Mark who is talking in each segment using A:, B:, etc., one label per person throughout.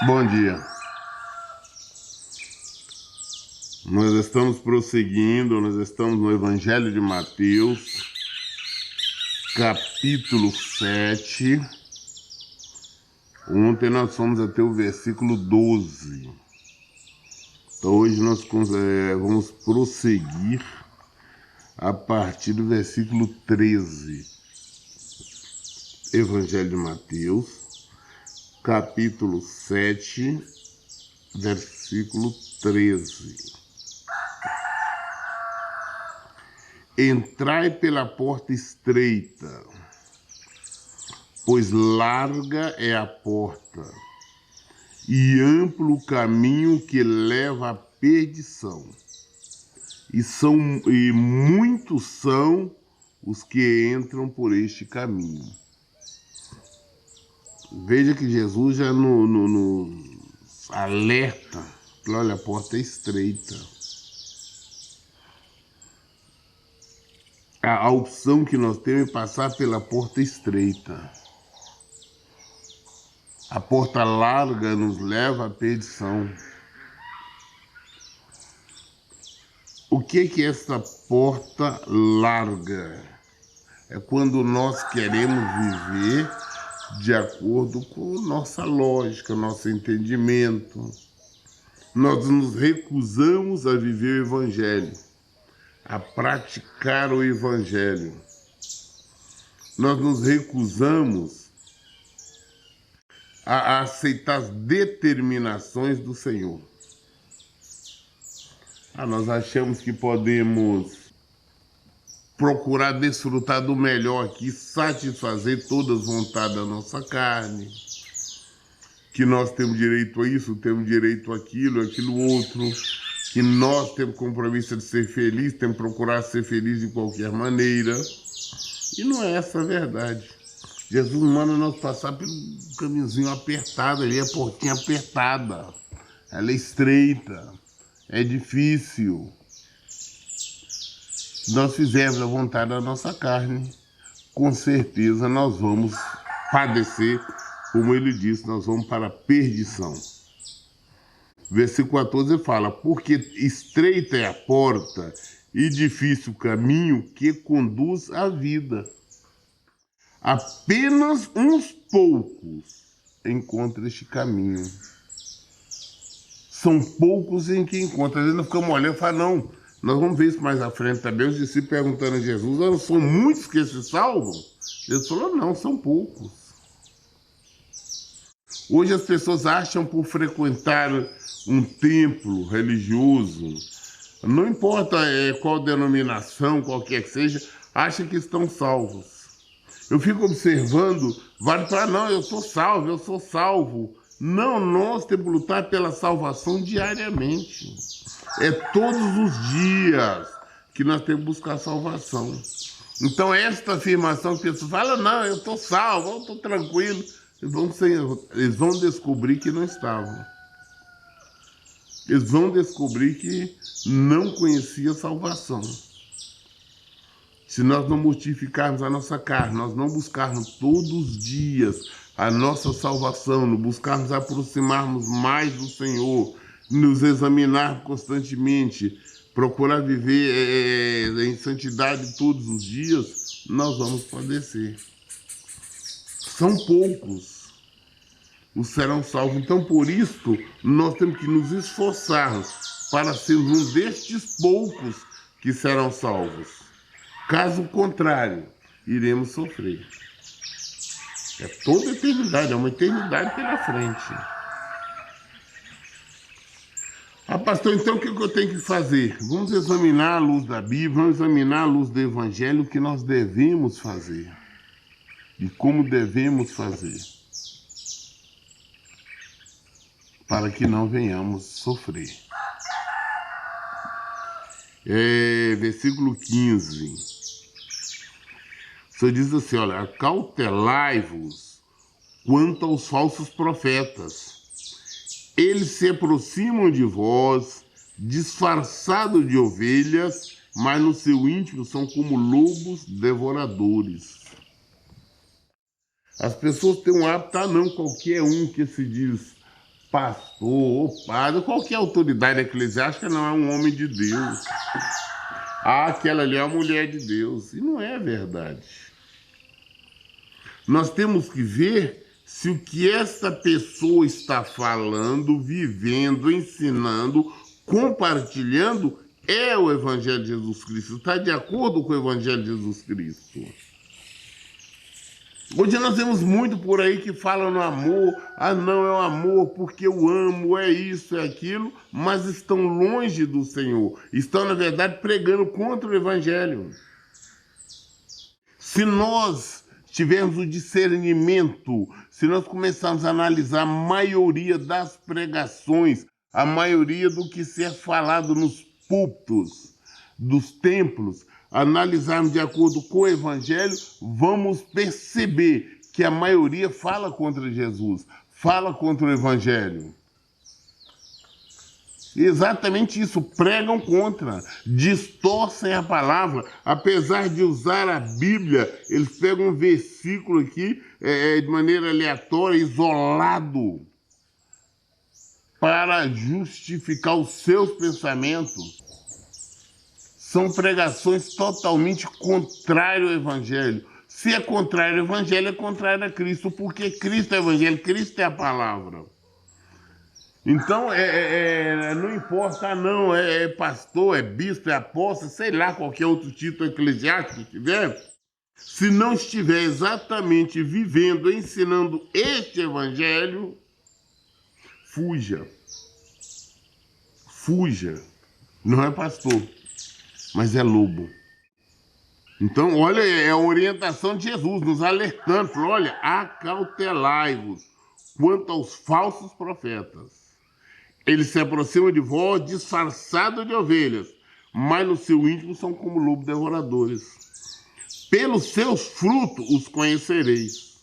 A: Bom dia. Nós estamos prosseguindo, nós estamos no Evangelho de Mateus, capítulo 7. Ontem nós fomos até o versículo 12. Então hoje nós vamos prosseguir a partir do versículo 13. Evangelho de Mateus, capítulo 7, versículo 13. Entrai pela porta estreita, pois larga é a porta, e amplo o caminho que leva à perdição, e muitos são os que entram por este caminho. Veja que Jesus já nos alerta, olha, a porta é estreita. A opção que nós temos é passar pela porta estreita. A porta larga nos leva à perdição. O que é essa porta larga? É quando nós queremos viver de acordo com nossa lógica, nosso entendimento. Nós nos recusamos a viver o Evangelho, a praticar o Evangelho. Nós nos recusamos a aceitar as determinações do Senhor. Nós achamos que podemos procurar desfrutar do melhor aqui, satisfazer todas as vontades da nossa carne, que nós temos direito a isso, temos direito àquilo, aquilo outro, que nós temos compromisso de ser feliz, temos que procurar ser feliz de qualquer maneira. E não é essa a verdade. Jesus manda nós passar pelo caminhozinho apertado, ali, a portinha apertada, ela é estreita, é difícil. Se nós fizermos a vontade da nossa carne, com certeza nós vamos padecer, como ele disse, nós vamos para a perdição. Versículo 14 fala, porque estreita é a porta e difícil o caminho que conduz à vida. Apenas uns poucos encontram este caminho. São poucos em que encontram. Às vezes nós ficamos olhando e falamos, não, nós vamos ver isso mais à frente também. Os discípulos perguntando a Jesus, não são muitos que se salvam? Jesus falou, não, são poucos. Hoje as pessoas acham por frequentar um templo religioso, não importa qual denominação, qualquer que seja, acham que estão salvos. Eu fico observando, vários falam, não, eu sou salvo. Não, nós temos que lutar pela salvação diariamente. É todos os dias que nós temos que buscar salvação. Então, esta afirmação que pessoas falam, não, eu estou salvo, eu estou tranquilo, eles vão descobrir que não estavam. Eles vão descobrir que não conheciam a salvação. Se nós não mortificarmos a nossa carne, nós não buscarmos todos os dias a nossa salvação, não buscarmos aproximarmos mais do Senhor, nos examinar constantemente, procurar viver em santidade todos os dias, nós vamos padecer. São poucos os serão salvos. Então, por isso, nós temos que nos esforçar para sermos um destes poucos que serão salvos. Caso contrário, iremos sofrer. É toda a eternidade, é uma eternidade pela frente. Pastor, então o que eu tenho que fazer? Vamos examinar a luz da Bíblia, vamos examinar a luz do Evangelho, o que nós devemos fazer e como devemos fazer, para que não venhamos sofrer. Versículo 15. O Senhor diz assim, olha, acautelai-vos quanto aos falsos profetas. Eles se aproximam de vós, disfarçados de ovelhas, mas no seu íntimo são como lobos devoradores. As pessoas têm um hábito, não qualquer um que se diz pastor ou padre, qualquer autoridade eclesiástica não é um homem de Deus. Ah, aquela ali é uma mulher de Deus. E não é verdade. Nós temos que ver se o que essa pessoa está falando, vivendo, ensinando, compartilhando é o Evangelho de Jesus Cristo. Está de acordo com o Evangelho de Jesus Cristo. Hoje nós temos muito por aí que falam no amor. Ah, não, é o amor porque eu amo, é isso, é aquilo. Mas estão longe do Senhor. Estão, na verdade, pregando contra o Evangelho. Se nós tivermos o discernimento, se nós começarmos a analisar a maioria das pregações, a maioria do que se é falado nos púlpitos, dos templos, analisarmos de acordo com o Evangelho, vamos perceber que a maioria fala contra Jesus, fala contra o Evangelho. Exatamente isso, pregam contra, distorcem a palavra. Apesar de usar a Bíblia, eles pegam um versículo aqui de maneira aleatória, isolado, para justificar os seus pensamentos. São pregações totalmente contrárias ao Evangelho. Se é contrário ao Evangelho, é contrário a Cristo, porque Cristo é o Evangelho, Cristo é a palavra. Então, não importa, não, é pastor, é bispo, é apóstolo, sei lá, qualquer outro título eclesiástico que tiver, se não estiver exatamente vivendo, ensinando este Evangelho, fuja. Fuja. Não é pastor, mas é lobo. Então, olha, é a orientação de Jesus, nos alertando, falou, olha, acautelai-vos quanto aos falsos profetas. Eles se aproximam de vós disfarçados de ovelhas, mas no seu íntimo são como lobos devoradores. Pelos seus frutos os conhecereis.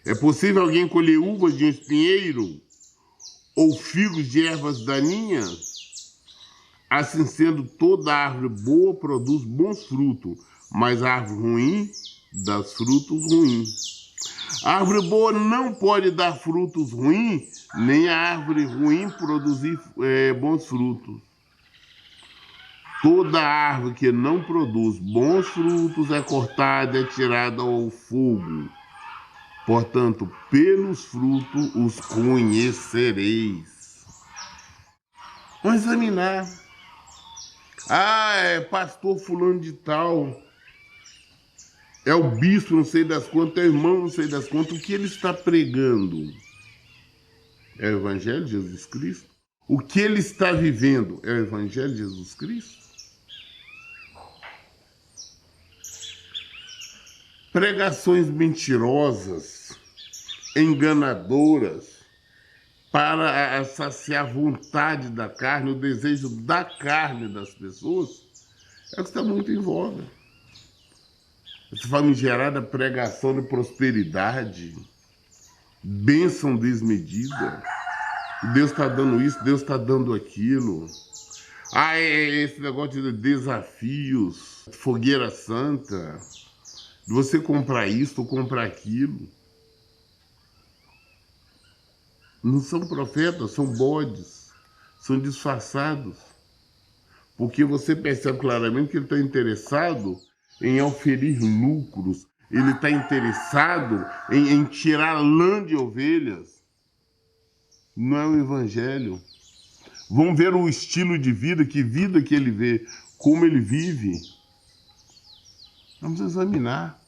A: É possível alguém colher uvas de um espinheiro ou figos de ervas daninhas? Assim sendo, toda árvore boa produz bons frutos, mas a árvore ruim dá frutos ruins. A árvore boa não pode dar frutos ruins, nem a árvore ruim produzir bons frutos. Toda árvore que não produz bons frutos é cortada e tirada ao fogo. Portanto, pelos frutos os conhecereis. Vamos examinar. Ah, é pastor fulano de tal. É o bispo não sei das quantas, é o irmão não sei das quantas. O que ele está pregando? É o Evangelho de Jesus Cristo? O que ele está vivendo é o Evangelho de Jesus Cristo? Pregações mentirosas, enganadoras, para saciar a vontade da carne, o desejo da carne das pessoas, é o que está muito em voga. Essa famigerada pregação de prosperidade, bênção desmedida. Deus está dando isso, Deus está dando aquilo. Ah, esse negócio de desafios, fogueira santa, de você comprar isso ou comprar aquilo. Não são profetas, são bodes, são disfarçados. Porque você percebe claramente que ele está interessado em oferir lucros, ele está interessado em tirar lã de ovelhas. Não é o Evangelho. Vamos ver o estilo de vida que ele vê, como ele vive. Vamos examinar.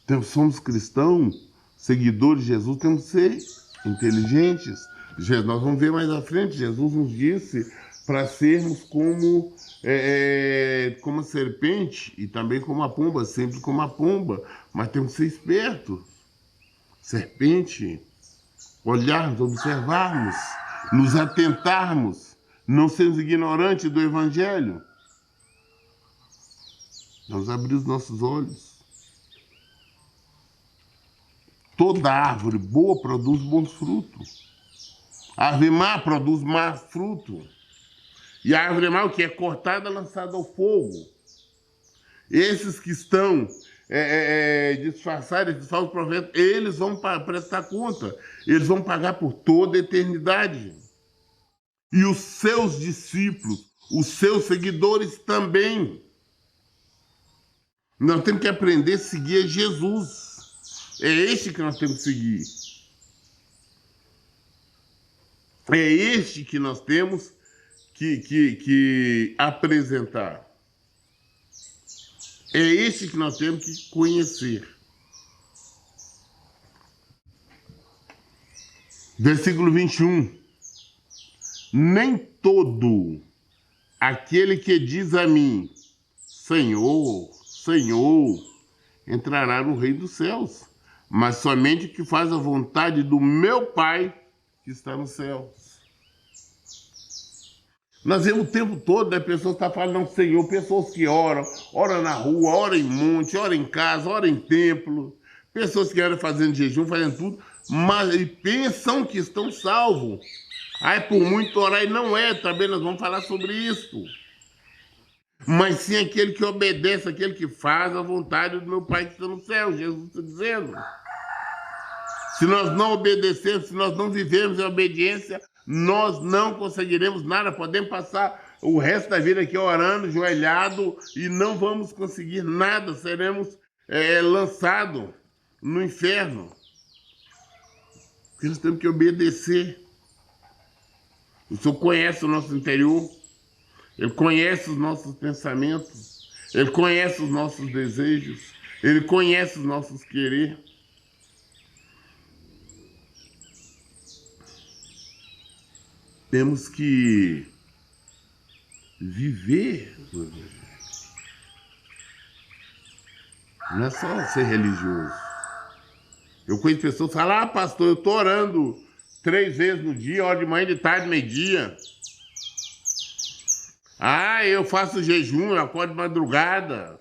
A: Então, somos cristãos, seguidores de Jesus, temos que ser inteligentes. Nós vamos ver mais à frente, Jesus nos disse para sermos como a serpente e também como a pomba, sempre como a pomba, mas temos que ser espertos. Serpente, olharmos, observarmos, nos atentarmos, não sermos ignorantes do Evangelho. Vamos abrir os nossos olhos. Toda árvore boa produz bons frutos. A árvore má produz má fruto. E a árvore má, o que é cortada, lançada ao fogo. Esses que estão disfarçar esses falsos profetas, eles vão prestar conta. Eles vão pagar por toda a eternidade. E os seus discípulos, os seus seguidores também. Nós temos que aprender a seguir a Jesus. É este que nós temos que seguir. É este que nós temos que apresentar. É este que nós temos que conhecer. Versículo 21. Nem todo aquele que diz a mim, Senhor, Senhor, entrará no reino dos céus, mas somente o que faz a vontade do meu Pai que está nos céus. Nós vemos o tempo todo, né? Pessoas estão falando, Senhor, pessoas que oram na rua, oram em monte, oram em casa, oram em templo, pessoas que oram fazendo jejum, fazendo tudo, mas pensam que estão salvos. Aí por muito orar e não é, também nós vamos falar sobre isso. Mas sim aquele que obedece, aquele que faz a vontade do meu Pai que está no céu, Jesus está dizendo. Se nós não obedecermos, se nós não vivermos em obediência, nós não conseguiremos nada. Podemos passar o resto da vida aqui orando, ajoelhado, e não vamos conseguir nada. Seremos lançados no inferno. Porque nós temos que obedecer. O Senhor conhece o nosso interior, Ele conhece os nossos pensamentos, Ele conhece os nossos desejos, Ele conhece os nossos querer. Temos que viver o Evangelho. Não é só ser religioso. Eu conheço pessoas que falam, pastor, eu estou orando 3 vezes no dia, hora de manhã, de tarde, meio-dia. Eu faço jejum, eu acordo de madrugada.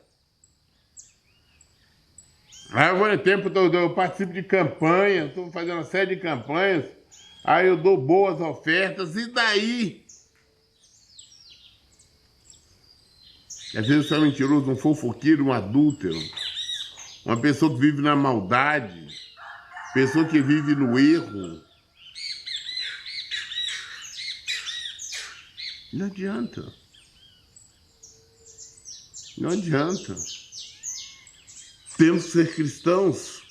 A: Eu vou no tempo, eu participo de campanha, estou fazendo uma série de campanhas, aí eu dou boas ofertas, e daí? Às vezes você é mentiroso, um fofoqueiro, um adúltero, uma pessoa que vive na maldade, pessoa que vive no erro. Não adianta. Não adianta. Temos que ser cristãos.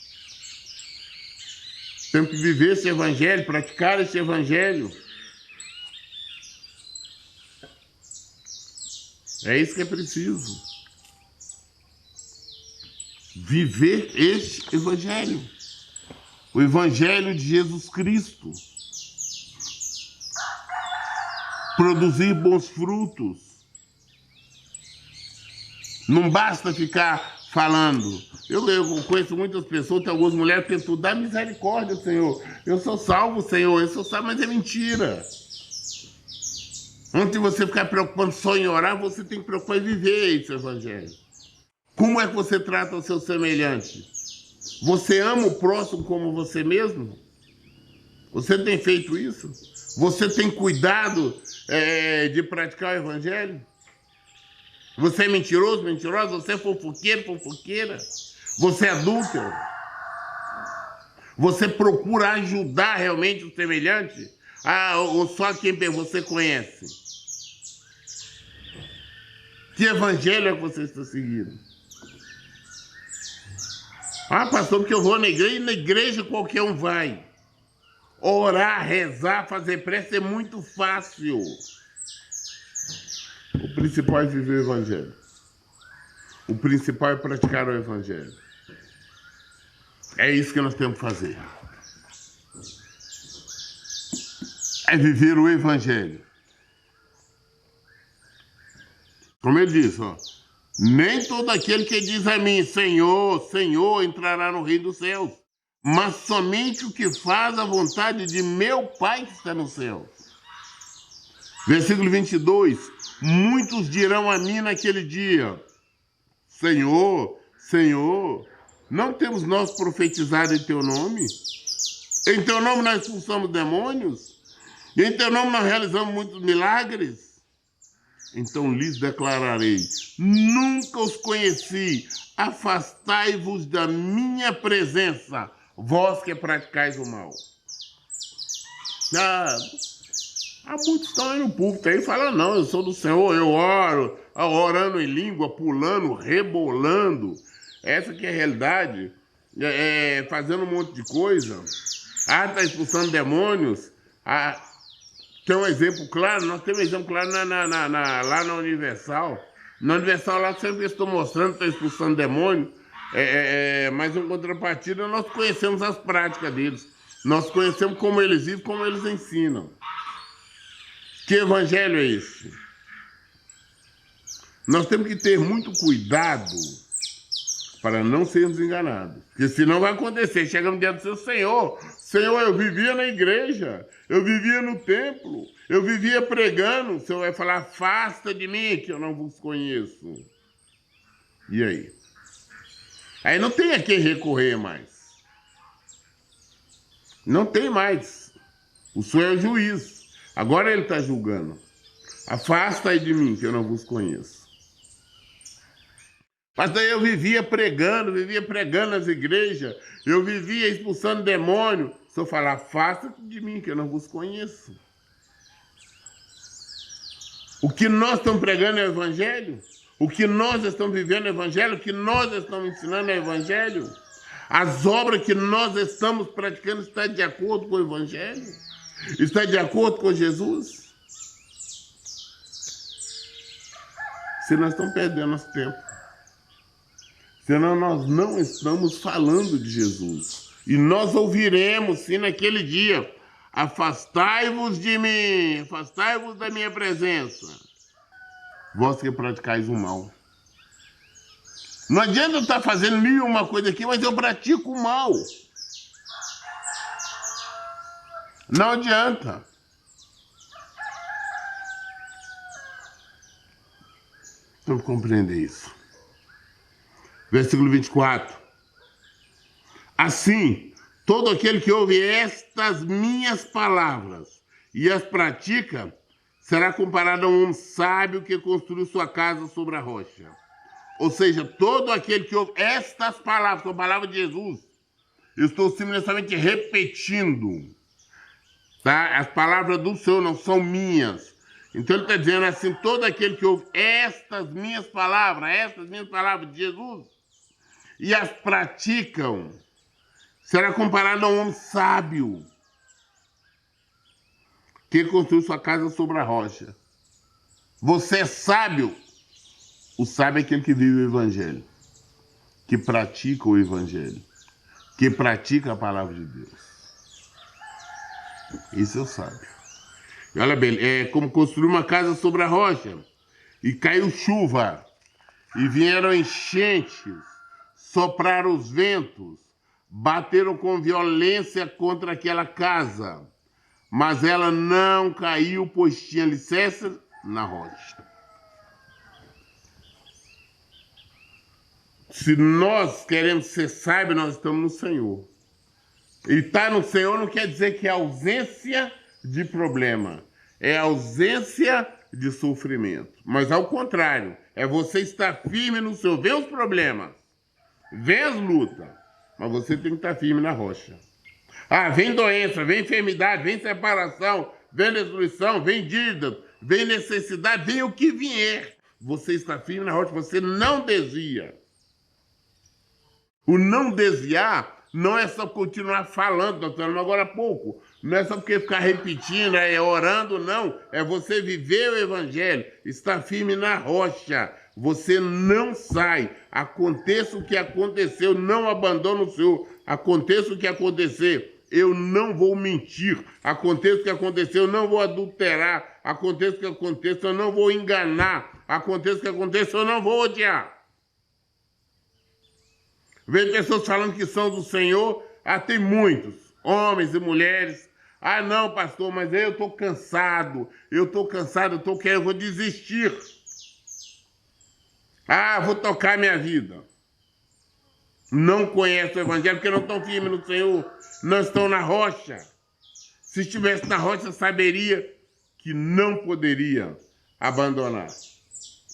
A: Temos que viver esse evangelho, praticar esse evangelho. É isso que é preciso. Viver este evangelho. O evangelho de Jesus Cristo. Produzir bons frutos. Não basta ficar falando. Eu conheço muitas pessoas, tem algumas mulheres que tentam dar misericórdia, Senhor. Eu sou salvo, Senhor, eu sou salvo, mas é mentira. Antes de você ficar preocupando só em orar, você tem que preocupar em viver esse evangelho. Como é que você trata o seu semelhante? Você ama o próximo como você mesmo? Você tem feito isso? Você tem cuidado de praticar o evangelho? Você é mentiroso, mentirosa? Você é fofoqueiro, fofoqueira? Você é adúltero? Você procura ajudar realmente o semelhante? Ou só quem você conhece? Que evangelho é que você está seguindo? Pastor, porque eu vou na igreja qualquer um vai. Orar, rezar, fazer prece é muito fácil. O principal é viver o evangelho. O principal é praticar o evangelho. É isso que nós temos que fazer. É viver o evangelho. Como ele diz, nem todo aquele que diz a mim, Senhor, Senhor, entrará no reino dos céus, mas somente o que faz a vontade de meu Pai que está no céu. Versículo 22. Muitos dirão a mim naquele dia, Senhor, Senhor, não temos nós profetizado em teu nome? Em teu nome nós expulsamos demônios? Em teu nome nós realizamos muitos milagres? Então lhes declararei: nunca os conheci, afastai-vos da minha presença, vós que praticais o mal. Há muitos que estão aí no púlpito aí e falam: não, eu sou do Senhor, eu oro, orando em língua, pulando, rebolando. Essa que é a realidade, fazendo um monte de coisa. Está expulsando demônios. Tem um exemplo claro, nós temos um exemplo claro lá na Universal. Na Universal lá sempre estou mostrando que está expulsando demônio, mas em contrapartida nós conhecemos as práticas deles. Nós conhecemos como eles vivem, como eles ensinam. Que evangelho é esse? Nós temos que ter muito cuidado para não sermos enganados. Porque senão vai acontecer, chegamos diante do seu Senhor. Senhor, eu vivia na igreja, eu vivia no templo, eu vivia pregando. O Senhor vai falar: afasta de mim que eu não vos conheço. E aí? Aí não tem a quem recorrer mais. Não tem mais. O Senhor é o juiz. Agora ele está julgando. Afasta aí de mim que eu não vos conheço. Mas daí eu vivia pregando nas igrejas, eu vivia expulsando demônio. Se eu falar: afasta de mim que eu não vos conheço. O que nós estamos pregando é o evangelho? O que nós estamos vivendo é o evangelho? O que nós estamos ensinando é o evangelho? As obras que nós estamos praticando estão de acordo com o evangelho? Está de acordo com Jesus? Senão nós estamos perdendo nosso tempo. Senão nós não estamos falando de Jesus. E nós ouviremos, sim, naquele dia: afastai-vos de mim, afastai-vos da minha presença, vós que praticais o mal. Não adianta eu estar fazendo mil e uma coisa aqui, mas eu pratico o mal. Não adianta. Vamos compreender isso. Versículo 24. Assim, todo aquele que ouve estas minhas palavras e as pratica, será comparado a um homem sábio que construiu sua casa sobre a rocha. Ou seja, todo aquele que ouve estas palavras, são palavras de Jesus, eu estou simplesmente repetindo, tá? As palavras do Senhor não são minhas. Então ele está dizendo assim: todo aquele que ouve estas minhas palavras de Jesus, e as praticam, será comparado a um homem sábio que construiu sua casa sobre a rocha. Você é sábio? O sábio é aquele que vive o evangelho, que pratica o evangelho, que pratica a palavra de Deus. Esse é o sábio. E olha bem, é como construir uma casa sobre a rocha, e caiu chuva, e vieram enchentes, sopraram os ventos, bateram com violência contra aquela casa, mas ela não caiu, pois tinha alicerce na rocha. Se nós queremos ser sábios, nós estamos no Senhor. E estar no Senhor não quer dizer que é ausência de problema, é ausência de sofrimento. Mas ao contrário, é você estar firme no Senhor. Vê os problemas, vê as lutas, mas você tem que estar firme na rocha. Vem doença, vem enfermidade, vem separação, vem destruição, vem dívida, vem necessidade, vem o que vier. Você está firme na rocha, você não desvia. O não desviar não é só continuar falando, nós falamos agora há pouco. Não é só porque ficar repetindo, orando, não. É você viver o evangelho, estar firme na rocha. Você não sai. Aconteça o que aconteceu, não abandona o Senhor. Aconteça o que acontecer, eu não vou mentir. Aconteça o que acontecer, eu não vou adulterar. Aconteça o que aconteça, eu não vou enganar. Aconteça o que aconteça, eu não vou odiar. Vem pessoas falando que são do Senhor. Tem muitos, homens e mulheres. Não, pastor, mas eu estou cansado. Eu vou desistir. Vou tocar minha vida. Não conhecem o evangelho porque não estão firmes no Senhor. Não estão na rocha. Se estivesse na rocha, saberia que não poderia abandonar.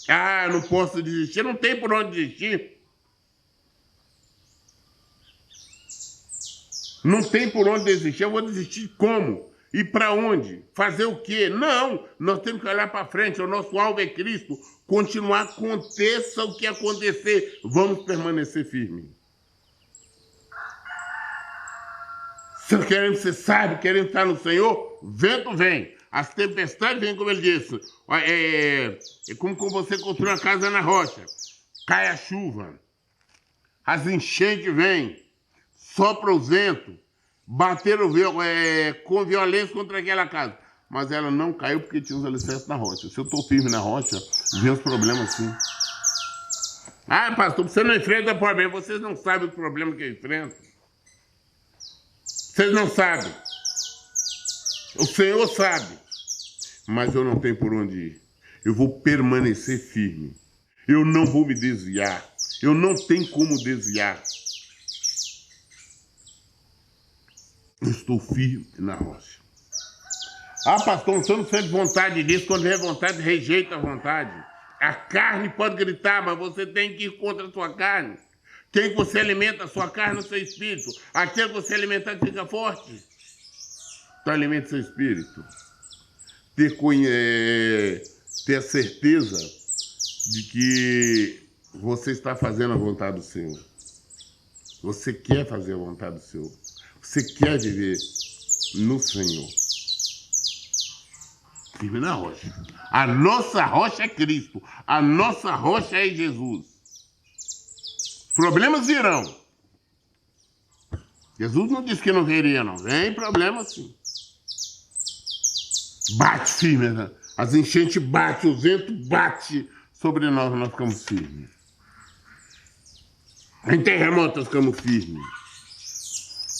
A: Ah, não posso desistir. Não tem por onde desistir. Não tem por onde desistir. Eu vou desistir como? E para onde? Fazer o quê? Não, nós temos que olhar para frente. O nosso alvo é Cristo. Continuar, aconteça o que acontecer. Vamos permanecer firmes. Se queremos ser sábios, queremos estar no Senhor, vento vem. As tempestades vêm, como ele disse. É como você construir uma casa na rocha. Cai a chuva. As enchentes vêm. Sopra os ventos. Bateram com violência contra aquela casa. Mas ela não caiu porque tinha os alicerces na rocha. Se eu estou firme na rocha, vem os problemas sim. Ah, pastor, você não enfrenta problema. Vocês não sabem o problema que eu enfrento. Vocês não sabem. O Senhor sabe. Mas eu não tenho por onde ir. Eu vou permanecer firme. Eu não vou me desviar. Eu não tenho como desviar. Eu estou firme na rocha. Ah, pastor, você não sente vontade disso. Quando vem vontade, rejeita a vontade. A carne pode gritar, mas você tem que ir contra a sua carne. Quem que você alimenta? A sua carne, o seu espírito. Aquele que você alimentar que fica forte. Então alimente seu espírito. Ter a certeza de que você está fazendo a vontade do Senhor. Você quer fazer a vontade do Senhor. Você quer viver no Senhor. Firme na rocha. A nossa rocha é Cristo. A nossa rocha é Jesus. Problemas virão. Jesus não disse que não viria, não. Vem problema sim. Bate firme, né? As enchentes batem, o vento bate sobre nós ficamos firmes. Em terremoto nós ficamos firmes.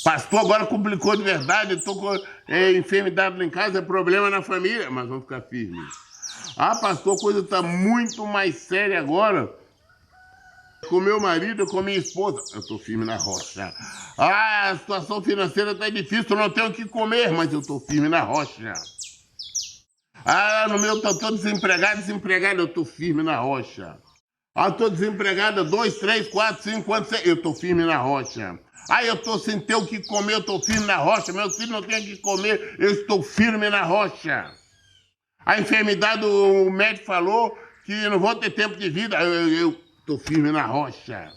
A: Pastor, agora complicou de verdade, estou com enfermidade lá em casa, é problema na família, mas vamos ficar firmes. Ah, pastor, a coisa está muito mais séria agora. Com meu marido, com minha esposa, eu estou firme na rocha. Ah, a situação financeira está difícil, eu não tenho o que comer, mas eu estou firme na rocha. Ah, no meu estou desempregado, eu estou firme na rocha. Ah, estou desempregado 2, 3, 4, 5 anos, eu estou firme na rocha. Ah, eu estou sem ter o que comer, eu estou firme na rocha. Meus filhos não têm o que comer, eu estou firme na rocha. A enfermidade, o médico falou que eu não vou ter tempo de vida, eu estou firme na rocha.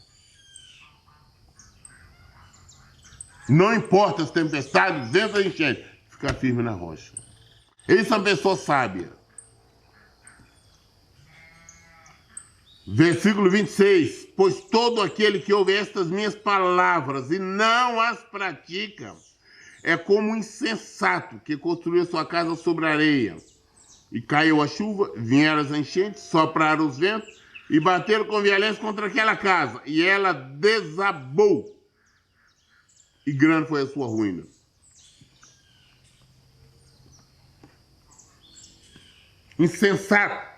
A: Não importa as tempestades, dentro da enchente, ficar firme na rocha. Isso é uma pessoa sábia. Versículo 26. Pois todo aquele que ouve estas minhas palavras e não as pratica é como um insensato que construiu sua casa sobre a areia. E caiu a chuva, vieram as enchentes, sopraram os ventos e bateram com violência contra aquela casa. E ela desabou. E grande foi a sua ruína. Insensato.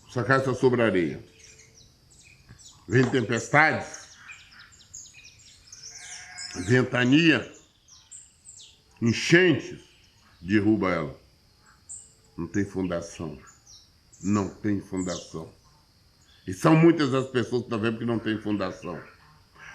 A: Sua casa está sobre a areia. Vem tempestades, ventania, enchentes, derruba ela. Não tem fundação. Não tem fundação. E são muitas as pessoas que estão vendo que não tem fundação.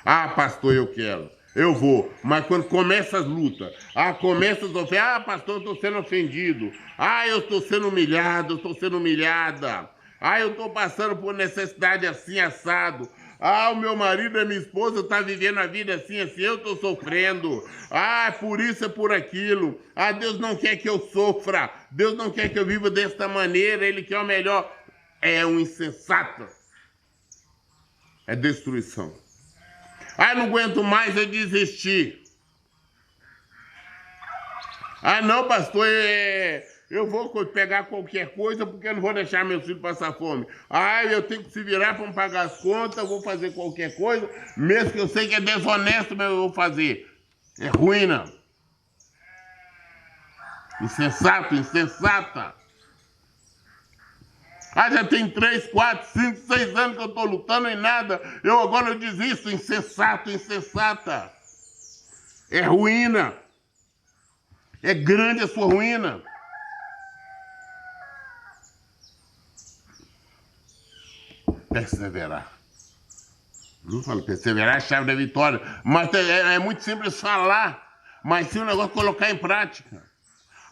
A: Ah, pastor, eu quero. Eu vou. Mas quando começa as lutas, começa as ofensas. Ah, pastor, eu estou sendo ofendido. Ah, eu estou sendo humilhado, eu estou sendo humilhada. Ah, eu estou passando por necessidade assim, assado. Ah, o meu marido e minha esposa estão vivendo a vida assim, assim, eu estou sofrendo. Ah, por isso é por aquilo. Ah, Deus não quer que eu sofra. Deus não quer que eu viva desta maneira. Ele quer o melhor. É um insensato. É destruição. Ah, não aguento mais, é desistir. Ah, não, pastor, eu vou pegar qualquer coisa porque eu não vou deixar meus filhos passar fome. Ah, eu tenho que se virar para pagar as contas, eu vou fazer qualquer coisa, mesmo que eu sei que é desonesto, mas eu vou fazer. É ruína. Insensato, insensata. Ah, já tem 3, 4, 5, 6 anos que eu estou lutando e nada. Agora eu desisto. Insensato, insensata. É ruína. É grande a sua ruína. perseverar. Não falo perseverar é a chave da vitória, mas é muito simples falar, mas se o negócio colocar em prática.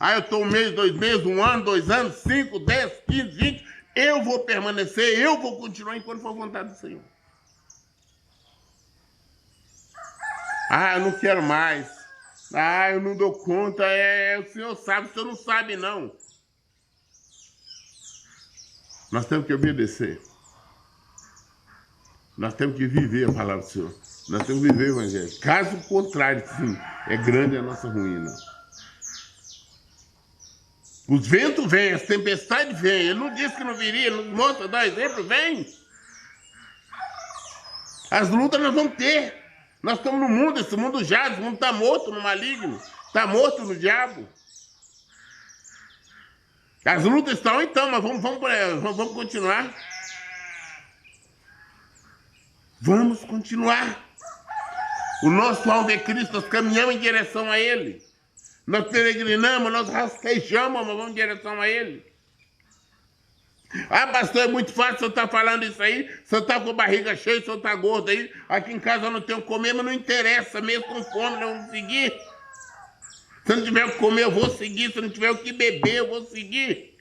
A: Eu estou 1 mês, 2 meses, 1 ano, 2 anos, 5, 10, 15, 20, eu vou permanecer, eu vou continuar enquanto for vontade do Senhor. Eu não quero mais. Eu não dou conta, o Senhor sabe, o Senhor não sabe não. Nós temos que obedecer. Nós temos que viver a palavra do Senhor. Nós temos que viver o Evangelho. Caso contrário, sim, é grande a nossa ruína. Os ventos vêm, as tempestades vêm. Ele não disse que não viria, ele nos mostra, dá exemplo, vem. As lutas nós vamos ter. Nós estamos no mundo, esse mundo jaz, esse mundo está morto no maligno, está morto no diabo. As lutas estão então, mas vamos continuar. Vamos continuar. O nosso alvo é Cristo, nós caminhamos em direção a Ele. Nós peregrinamos, nós rastejamos, mas vamos em direção a Ele. Pastor, é muito fácil o senhor estar falando isso aí, o senhor está com a barriga cheia, o senhor está gordo aí, aqui em casa eu não tenho o que comer, mas não interessa, mesmo com fome, nós vamos seguir. Se eu não tiver o que comer, eu vou seguir, se eu não tiver o que beber, eu vou seguir.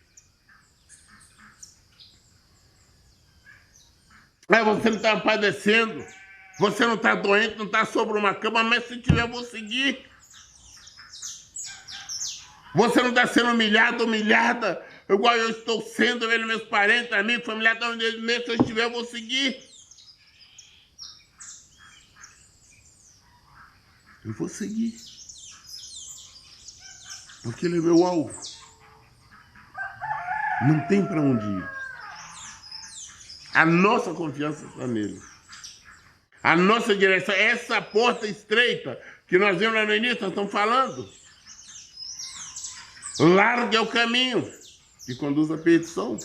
A: Você não está padecendo, você não está doente, não está sobre uma cama, mas se tiver, eu vou seguir. Você não está sendo humilhado, humilhada, igual eu estou sendo, vendo meus parentes, amigos, familiares, se eu estiver, eu vou seguir. Eu vou seguir. Porque ele é meu alvo. Não tem para onde ir. A nossa confiança está nele. A nossa direção, essa porta estreita que nós vimos lá no início, nós estamos falando. Largo é o caminho que conduz à perdição.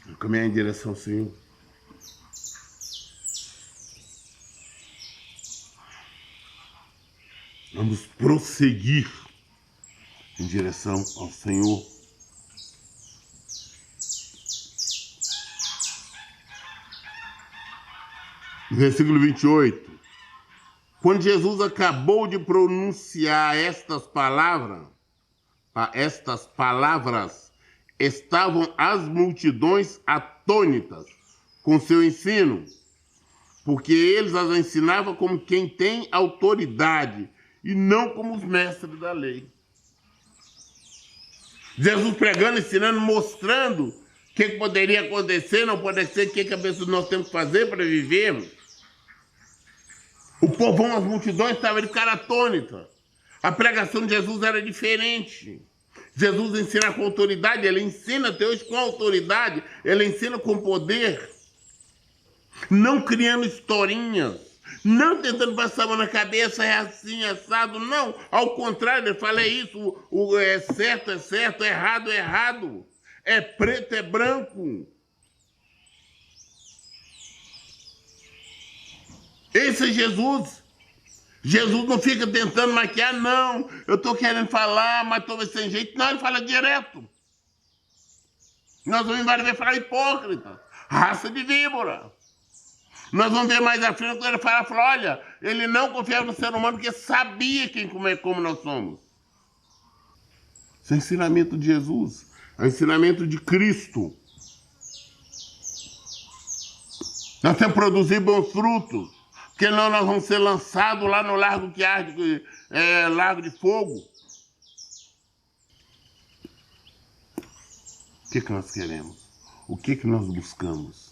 A: Eu caminhar em direção ao Senhor. Vamos prosseguir em direção ao Senhor. Versículo 28. Quando Jesus acabou de pronunciar estas palavras, estavam as multidões atônitas com seu ensino, porque eles as ensinavam como quem tem autoridade e não como os mestres da lei. Jesus pregando, ensinando, mostrando o que poderia acontecer, não pode ser, o que nós temos que fazer para vivermos. O povão, as multidões estavam de cara atônita. A pregação de Jesus era diferente. Jesus ensina com autoridade, ele ensina até hoje com autoridade, ele ensina com poder. Não criando historinhas, não tentando passar a mão na cabeça, é assim, assado, não. Ao contrário, ele fala isso, é certo, é errado, é errado. É preto, é branco. Esse é Jesus. Jesus não fica tentando maquiar, não. Eu estou querendo falar, mas estou sem jeito. Não, ele fala direto. Nós vamos várias vezes falar hipócrita, raça de víbora. Nós vamos ver mais à frente quando ele fala, olha, ele não confiava no ser humano porque sabia como nós somos. Esse é o ensinamento de Jesus, é o ensinamento de Cristo. Nós temos que produzir bons frutos. Porque não, nós vamos ser lançados lá no largo que arde, lago de fogo. O que nós queremos? O que nós buscamos?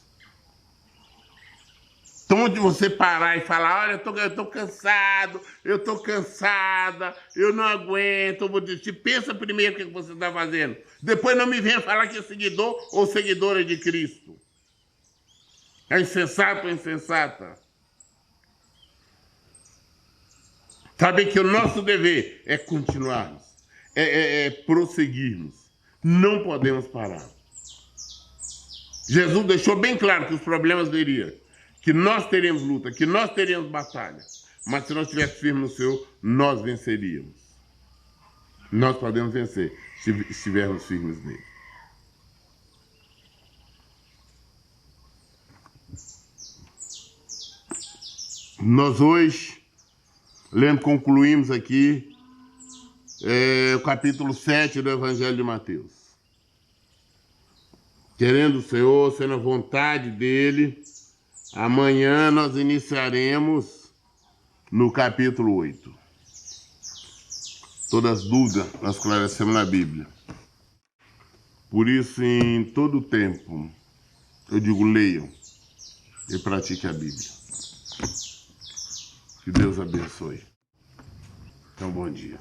A: Então, onde você parar e falar, olha, eu estou cansado, eu estou cansada, eu não aguento, eu vou desistir. Pensa primeiro o que você está fazendo. Depois não me venha falar que é seguidor ou seguidora de Cristo. É insensato ou insensata. Sabe que o nosso dever é continuarmos, é prosseguirmos. Não podemos parar. Jesus deixou bem claro que os problemas viriam, que nós teríamos luta, que nós teríamos batalha. Mas se nós estivéssemos firmes no Senhor, nós venceríamos. Nós podemos vencer se estivermos firmes nele. Nós hoje, concluímos aqui o capítulo 7 do Evangelho de Mateus. Querendo o Senhor, sendo a vontade dele, amanhã nós iniciaremos no capítulo 8. Todas as dúvidas nós esclarecemos na Bíblia. Por isso, em todo tempo, eu digo, leiam e pratiquem a Bíblia. Que Deus abençoe. Então, bom dia.